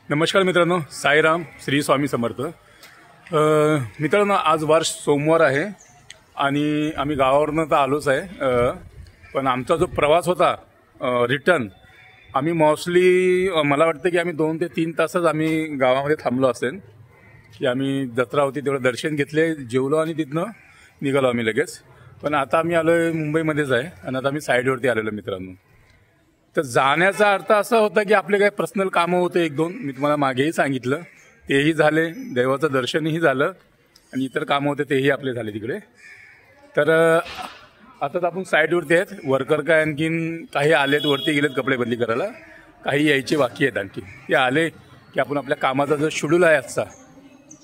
नमस्कार मित्रांनो, साईराम, श्री स्वामी समर्थ। मित्रांनो, आज वार सोमवार आहे आणि आम्ही गावावरनं तर आलोच आहे, पण आमचा जो प्रवास होता रिटर्न, आम्ही मोस्टली मला वाटतं की आम्ही 2 ते 3 तासच आम्ही गावामध्ये थांबलो असेल। की आम्ही जत्रा होती तेवढं दर्शन घेतले, जेवलो आणि तिथनं निघालो आम्ही लगेच। पण आता आम्ही आलो आहे मुंबईमध्येच आहे आणि आता आम्ही साईडवरती आलेलो मित्रांनो। तर जाण्याचा अर्थ असा होता की आपले काही पर्सनल कामं होते 1-2, मी तुम्हाला मागेही सांगितलं, तेही झाले, देवाचं दर्शनही झालं आणि इतर कामं होते तेही आपले झाले तिकडे। तर आता आपण साईडवरती आहेत, वर्कर काय आणखीन काही आलेत, वरती गेलेत कपडे बदली करायला, काही यायचे बाकी आहेत आणखी। ते आले की आपण आपल्या कामाचा जो शेड्यूल आहे आजचा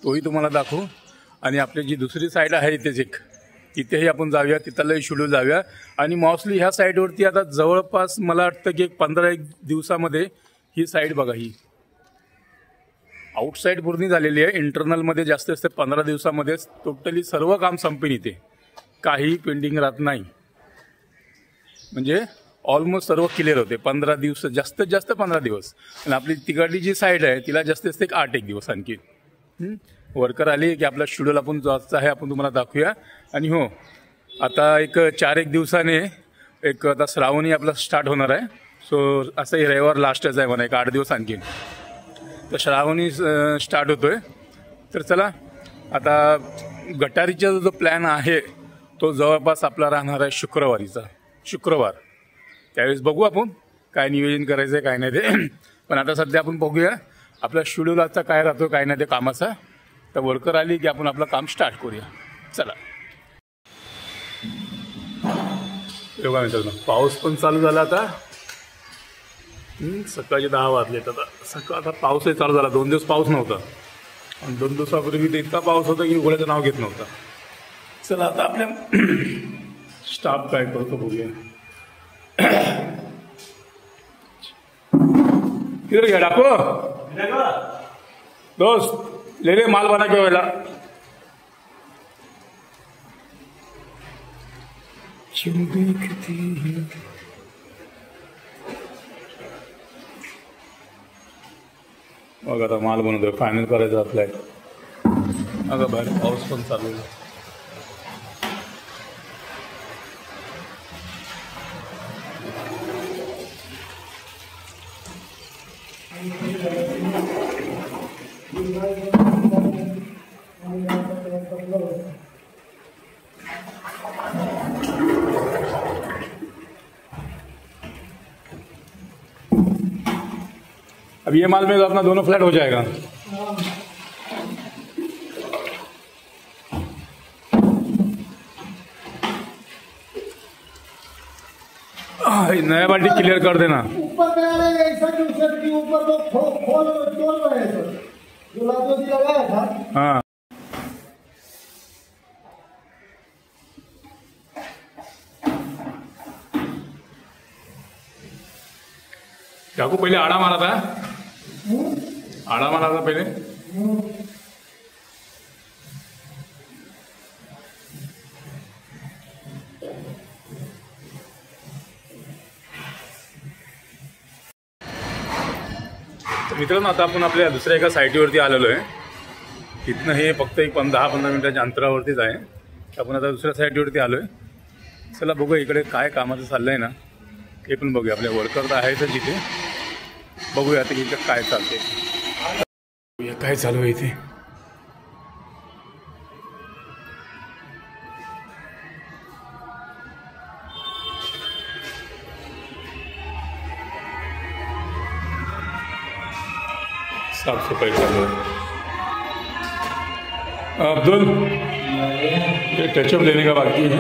तोही तुम्हाला दाखवू आणि आपली जी दुसरी साईड आहे इथेच एक, तिथेही आपण जाऊया, तिथलंही शेड्यूल जाऊया। आणि मोस्टली ह्या साईडवरती आता जवळपास मला वाटतं की 15-1 दिवसामध्ये ही साईड बघा, ही आउटसाईड पूर्ण झालेली आहे, इंटरनलमध्ये जास्तीत जास्त 15 दिवसामध्येच टोटली सर्व काम संपेन, इथे काही पेंडिंग राहत नाही, म्हणजे ऑलमोस्ट सर्व क्लिअर होते। 15 दिवस, जास्तीत जास्त 15 दिवस। आणि आपली तिकडली जी साईड आहे तिला जास्तीत जास्त एक 8-1 दिवस आणखी। वर्कर आले की आपला शेड्यूल आपण जो आजचा आहे आपण तुम्हाला दाखवूया। आणि हो, आता एक 4-1 दिवसाने एक आता श्रावणी आपला स्टार्ट होणार आहे। सो असंही रविवार लास्टच आहे म्हणा, एक 8 दिवस आणखी तर श्रावणी स्टार्ट होतोय। तर चला, आता गटारीचा जो प्लॅन आहे तो जवळपास आपला राहणार आहे शुक्रवार। त्यावेळेस बघू आपण काय नियोजन करायचं आहे काय नाही ते। पण आता सध्या आपण बघूया आपला शेड्यूल आजचा काय राहतो काय नाही ते कामाचा। तर वर्कर आली की आपण आपलं काम स्टार्ट करूया, चला। बघा मित्रांनो, पाऊस पण चालू झाला आता, सकाळचे 10 वाजलेत आता। आता पाऊसही चालू झाला, 2 दिवस पाऊस नव्हता आणि 2 दिवसापूर्वी तर इतका पाऊस होता की उघड्याचं नाव घेत नव्हता। चला आता आपल्या स्टाफ काय करतो बघूया। किधर गया डाको? दोस्त ले ले माल बना के वेला। बघा आता माल बनवतोय, फायनल करायचं आपल्याला। अगं बाहेर पाऊस पण चालू आहे। अब ये माल में तो अपना दोनों फ्लैट हो जाएगा। नया बाल्टी क्लियर कर देना। ऊपर में आ रहा है ऐसा कि उसके भी ऊपर तो खोल तोड़ रहे हैं सर, जो लादो जी लगाया था। हाँ, डाकू पहले आड़ा मारा था, आड़ा मारा था पहले। तर मित्रांनो, आता आपण आपल्या दुसऱ्या एका साईटीवरती आलेलो आहे। तिथनं हे फक्त एक 10-15 मिनिटाच्या अंतरावरतीच आहे। आपण आता दुसऱ्या साईटीवरती आलो आहे। चला बघू इकडे काय कामाचं चाललं आहे ना, हे पण बघूया। आपले वर्कर तर आहेतच इथे, बघूया आता इथे काय चालतंय, काय चालू आहे इथे। साफ सफाई चालू है। अब्दुल, ये टचअप लेने का बाकी है।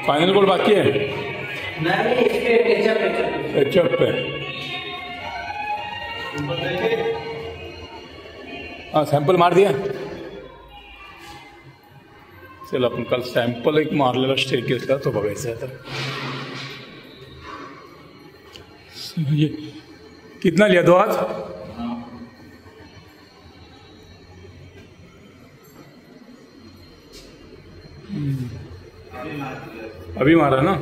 फाइनल कोड बाकी है? टचअप पे हाँ, सॅम्पल मार दिया। चल, आपण काल सॅम्पल एक मारलेला स्टेअरकेसला तो बघायचा आहे। आता ये कितना लिया, 2 हाथ? अभी मारा ना।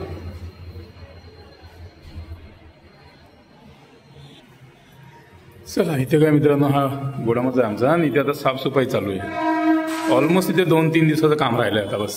चला इथे काय मित्रांनो, हा गोडामाचा आहे आमचा आणि इथे आता साफसफाई चालू आहे. ऑलमोस्ट इथे 2-3 दिवसाचं काम राहिलं आहे आता बस.